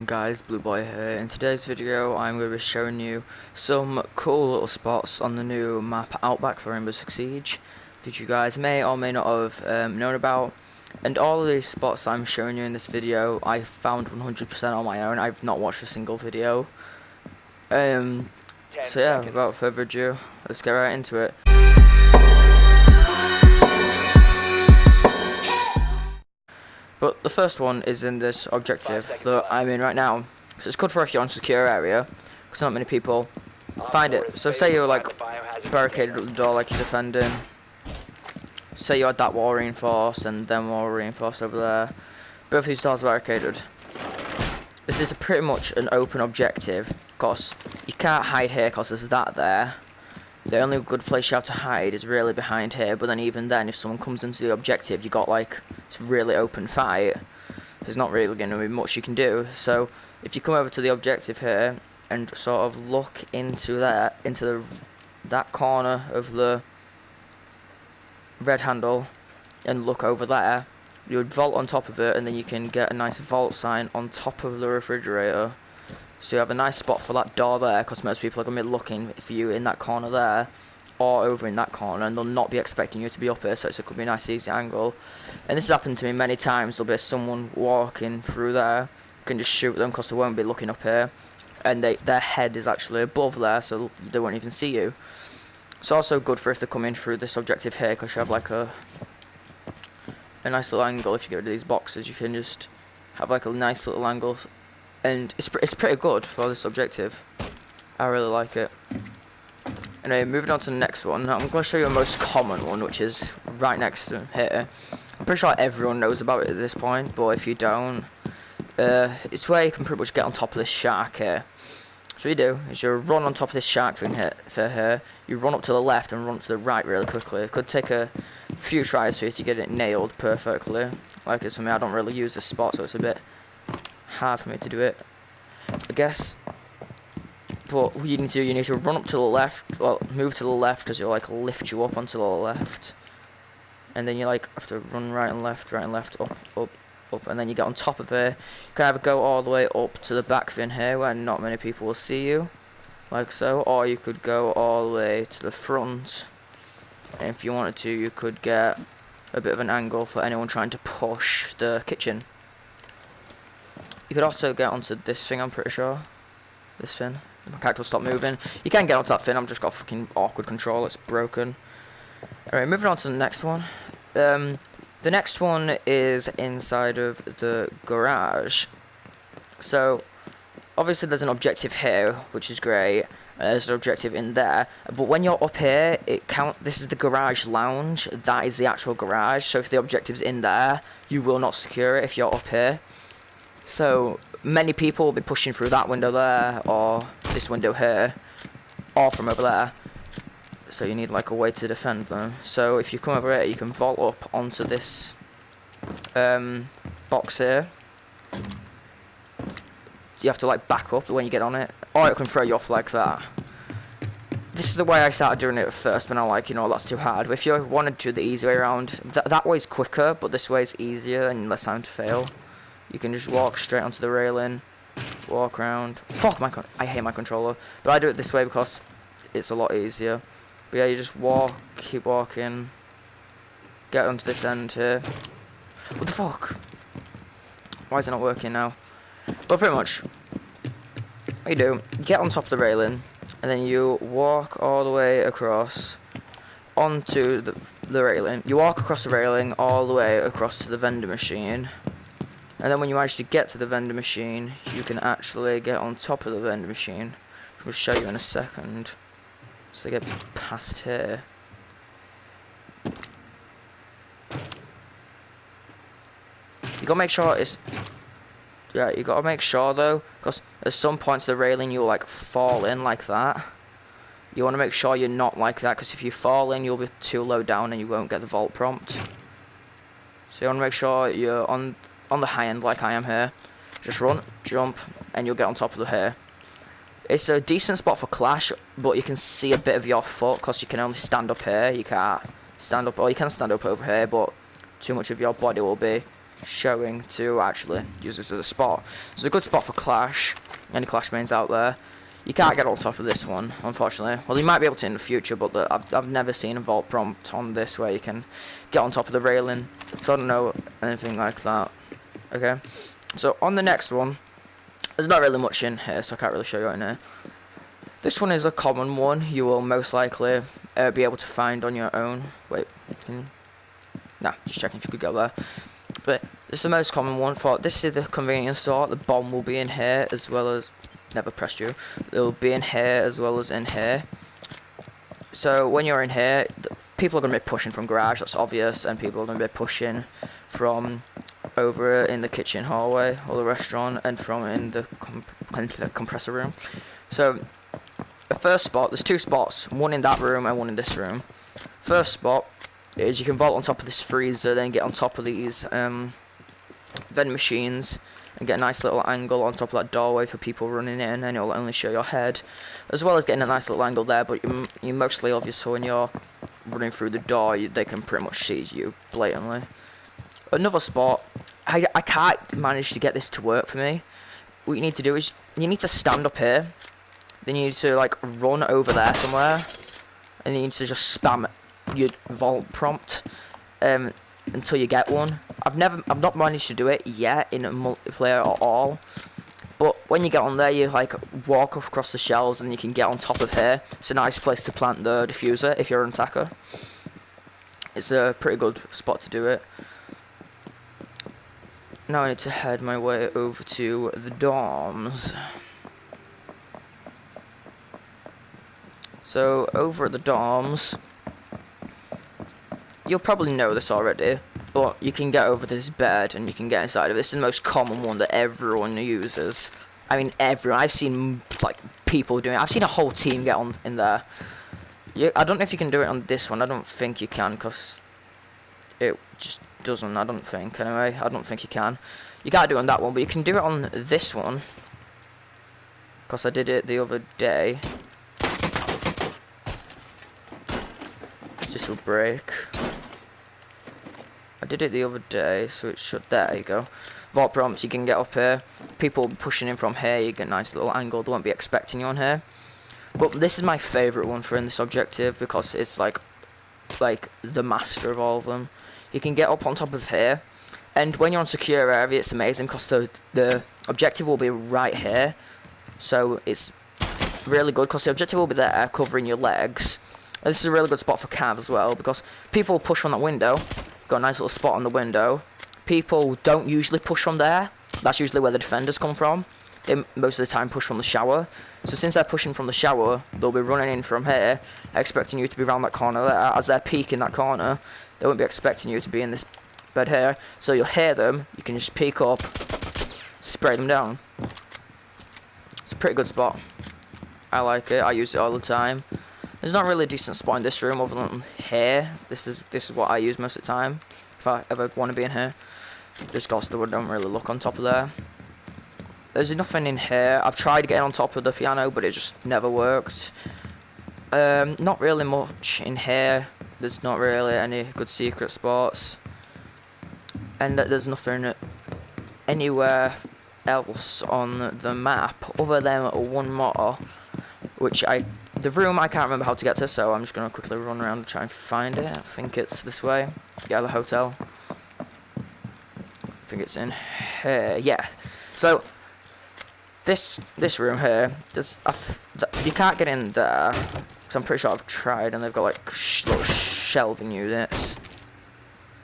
Guys, Blue Boy here. In today's video I'm going to be showing you some cool little spots on the new map Outback for Rainbow Six Siege that you guys may or may not have known about. And all of these spots I'm showing you in this video I found 100% on my own. I've not watched a single video. So yeah, without further ado, let's get right into it. But the first one is in this objective that I'm in right now. So it's good for if you're on a secure area, because not many people find it. So say you're like barricaded at the door like you're defending. Say you had that wall reinforced and then wall reinforced over there. Both these doors are barricaded. This is pretty much an open objective, because you can't hide here because there's that there. The only good place you have to hide is really behind here, but then even then, if someone comes into the objective, you got like this really open fight. There's not really going to be much you can do. So if you come over to the objective here and sort of look into that corner of the red handle and look over there, you would vault on top of it, and then you can get a nice vault sign on top of the refrigerator. So you have a nice spot for that door there, because most people are going to be looking for you in that corner there, or over in that corner, and they'll not be expecting you to be up here, so it could be a nice easy angle. And this has happened to me many times. There'll be someone walking through there, you can just shoot them because they won't be looking up here, and their head is actually above there, so they won't even see you. It's also good for if they're coming through this objective here, because you have like a nice little angle. If you go to these boxes, you can just have like a nice little angle. And it's pretty good for this objective. I really like it. Anyway, moving on to the next one. I'm going to show you a most common one, which is right next to here. I'm pretty sure everyone knows about it at this point, but if you don't, it's where you can pretty much get on top of this shark here. So what you do is you run on top of this shark thing here. You run up to the left and run to the right really quickly. It could take a few tries for you to get it nailed perfectly. Like it's for me, I don't really use this spot, so it's a bit hard for me to do it, I guess. But what you need to do, you need to run up to the left, well, move to the left, as it'll like lift you up onto the left, and then you like have to run right and left, up, and then you get on top of it. You can either go all the way up to the back fin here, where not many people will see you, like so, or you could go all the way to the front, and if you wanted to, you could get a bit of an angle for anyone trying to push the kitchen. You could also get onto this thing, I'm pretty sure. This fin. My character will stop moving. You can get onto that fin, I've just got a fucking awkward control, it's broken. Alright, moving on to the next one. The next one is inside of the garage. So, obviously there's an objective here, which is great. There's an objective in there. But when you're up here, this is the garage lounge. That is the actual garage. So if the objective's in there, you will not secure it if you're up here. So many people will be pushing through that window there, or this window here, or from over there. So you need like a way to defend them. So if you come over here, you can vault up onto this box here. You have to like back up when you get on it, or it can throw you off like that. This is the way I started doing it at first, but I'm like, you know, that's too hard. But if you wanted to do the easy way around, that way's quicker, but this way's easier and less time to fail. You can just walk straight onto the railing, walk around. Fuck I hate my controller, but I do it this way because it's a lot easier. But yeah, you just walk, keep walking, get onto this end here. What the fuck? Why is it not working now? But pretty much, what you do, you get on top of the railing, and then you walk all the way across onto the railing. You walk across the railing all the way across to the vending machine. And then when you manage to get to the vending machine, you can actually get on top of the vending machine, which I'll show you in a second. So get past here. You gotta make sure you gotta make sure though, because at some points of the railing you'll like fall in like that. You want to make sure you're not like that, because if you fall in, you'll be too low down and you won't get the vault prompt. So you want to make sure you're on the high end like I am here. Just run, jump, and you'll get on top of the hair. It's a decent spot for clash, but you can see a bit of your foot because you can only stand up here. You can't stand up, or you can stand up over here, but too much of your body will be showing to actually use this as a spot. It's a good spot for Clash. Any Clash mains out there. You can't get on top of this one, unfortunately. Well, you might be able to in the future, but I've never seen a vault prompt on this where you can get on top of the railing. So I don't know anything like that. Okay. So on the next one, there's not really much in here, so I can't really show you in here. This one is a common one. You will most likely be able to find on your own. Wait. Nah, just checking if you could go there. But this is the most common one for. This is the convenience store. The bomb will be in here as well as. Never pressed you. It'll be in here as well as in here. So when you're in here, people are going to be pushing from garage. That's obvious, and people are going to be pushing from over in the kitchen hallway or the restaurant, and from in the compressor room. So the first spot, there's two spots, one in that room and one in this room. First spot is you can vault on top of this freezer, then get on top of these vending machines and get a nice little angle on top of that doorway for people running in, and it'll only show your head, as well as getting a nice little angle there. But you mostly, obviously, when you're running through the door, they can pretty much see you blatantly. Another spot, I can't manage to get this to work for me. What you need to do is you need to stand up here, then you need to like run over there somewhere, and you need to just spam your vault prompt until you get one. I've not managed to do it yet in a multiplayer at all, but when you get on there, you like walk across the shelves and you can get on top of here. It's a nice place to plant the diffuser if you're an attacker. It's a pretty good spot to do it. Now I need to head my way over to the dorms. So over at the dorms, you'll probably know this already, but you can get over this bed and you can get inside of it. This is the most common one that everyone uses. I mean, everyone. I've seen like people doing it. I've seen a whole team get on in there. I don't know if you can do it on this one. I don't think you can, because it just doesn't. I don't think. Anyway, I don't think you can. You can't do it on that one, but you can do it on this one, because I did it the other day. This will break. I did it the other day, so it should. There you go. Vault prompts, you can get up here. People pushing in from here, you get a nice little angle. They won't be expecting you on here. But this is my favourite one for in this objective, because it's like the master of all of them. You can get up on top of here, and when you're on secure area, it's amazing because the objective will be right here. So it's really good because the objective will be there, covering your legs. And this is a really good spot for cav as well, because people push from that window. Got a nice little spot on the window. People don't usually push from there. That's usually where the defenders come from. They most of the time push from the shower. So since they're pushing from the shower, they'll be running in from here, expecting you to be around that corner there. As they're peeking that corner, they won't be expecting you to be in this bed here. So you'll hear them, you can just peek up, spray them down. It's a pretty good spot. I like it, I use it all the time. There's not really a decent spot in this room other than here. This is what I use most of the time, if I ever want to be in here. Just because I don't really look on top of there. There's nothing in here. I've tried getting on top of the piano, but it just never worked. Not really much in here. There's not really any good secret spots. And there's nothing anywhere else on the map other than one more, which the room I can't remember how to get to, so I'm just gonna quickly run around and try and find it. I think it's this way. Yeah, the hotel. I think it's in here. Yeah. So this room here, you can't get in there, because I'm pretty sure I've tried, and they've got like little shelving units.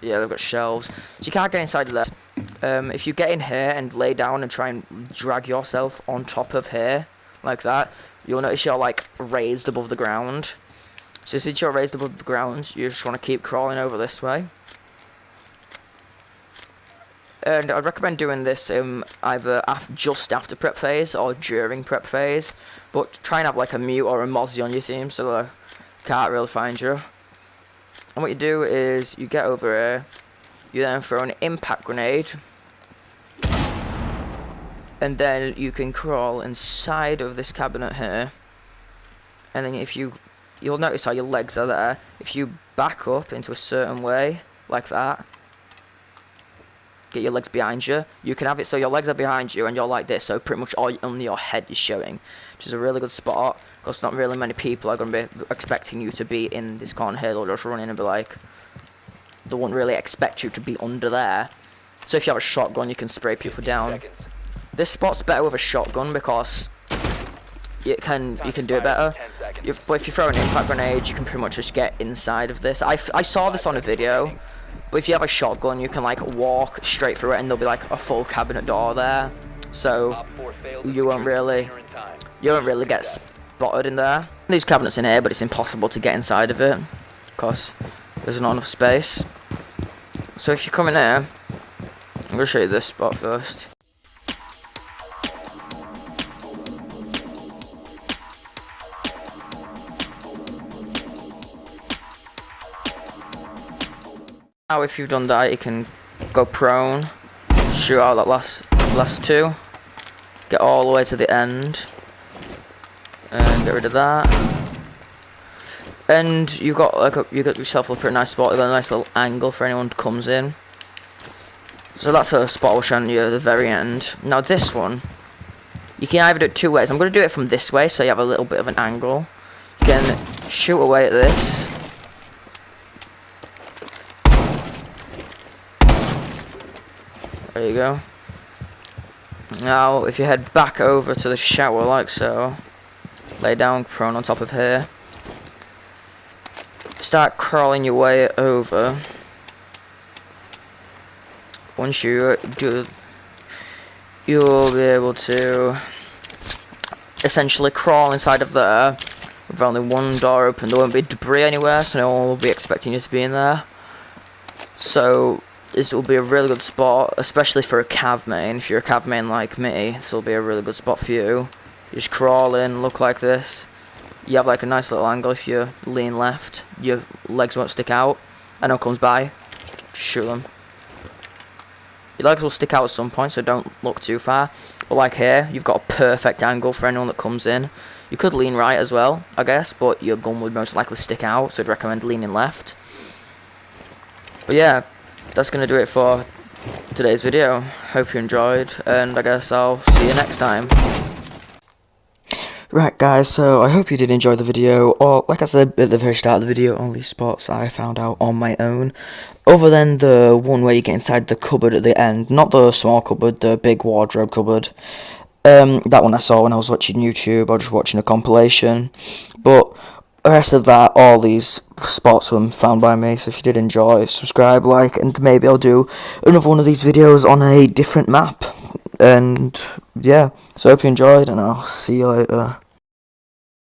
Yeah, they've got shelves, so you can't get inside of there. If you get in here and lay down and try and drag yourself on top of here like that, you'll notice you're like raised above the ground. So since you're raised above the ground, you just want to keep crawling over this way. And I'd recommend doing this either just after prep phase or during prep phase. But try and have like a mute or a mozzie on your team so they can't really find you. And what you do is you get over here, you then throw an impact grenade. And then you can crawl inside of this cabinet here. And then you'll notice how your legs are there. If you back up into a certain way, like that, get your legs behind you. You can have it so your legs are behind you and you're like this, so pretty much only your head is showing, which is a really good spot, because not really many people are going to be expecting you to be in this corner here. They'll just run in and be like, they won't really expect you to be under there. So if you have a shotgun, you can spray people down. This spot's better with a shotgun because you can do it better. But if you throw an impact grenade, you can pretty much just get inside of this. I saw this on a video, but if you have a shotgun, you can like walk straight through it, and there'll be like a full cabinet door there, so you won't really get spotted in there. These cabinets in here, but it's impossible to get inside of it because there's not enough space. So if you come in here, I'm gonna show you this spot first. Now if you've done that, you can go prone, shoot out that last two, get all the way to the end, and get rid of that. And you got yourself a pretty nice spot. You got a nice little angle for anyone who comes in. So that's a spot I'll show you at the very end. Now this one, you can either do it two ways. I'm going to do it from this way, so you have a little bit of an angle. You can shoot away at this. There you go. Now, if you head back over to the shower like so, lay down prone on top of here, start crawling your way over. Once you do, you'll be able to essentially crawl inside of there with only one door open. There won't be debris anywhere, so no one will be expecting you to be in there. So this will be a really good spot, especially for a cav main. If you're a cav main like me, this will be a really good spot for you. You just crawl in, look like this. You have like a nice little angle. If you lean left, your legs won't stick out. I know comes by, just shoot them. Your legs will stick out at some point, so don't look too far. But like here, you've got a perfect angle for anyone that comes in. You could lean right as well, I guess, but your gun would most likely stick out, so I'd recommend leaning left. But yeah, that's going to do it for today's video. Hope you enjoyed, and I guess I'll see you next time. Right guys, so I hope you did enjoy the video, or like I said at the very start of the video, only spots I found out on my own, other than the one where you get inside the cupboard at the end, not the small cupboard, the big wardrobe cupboard. That one I saw when I was watching YouTube, or just watching a compilation, but the rest of that, all these spots were found by me. So if you did enjoy, subscribe, like, and maybe I'll do another one of these videos on a different map. And yeah, so I hope you enjoyed, and I'll see you later.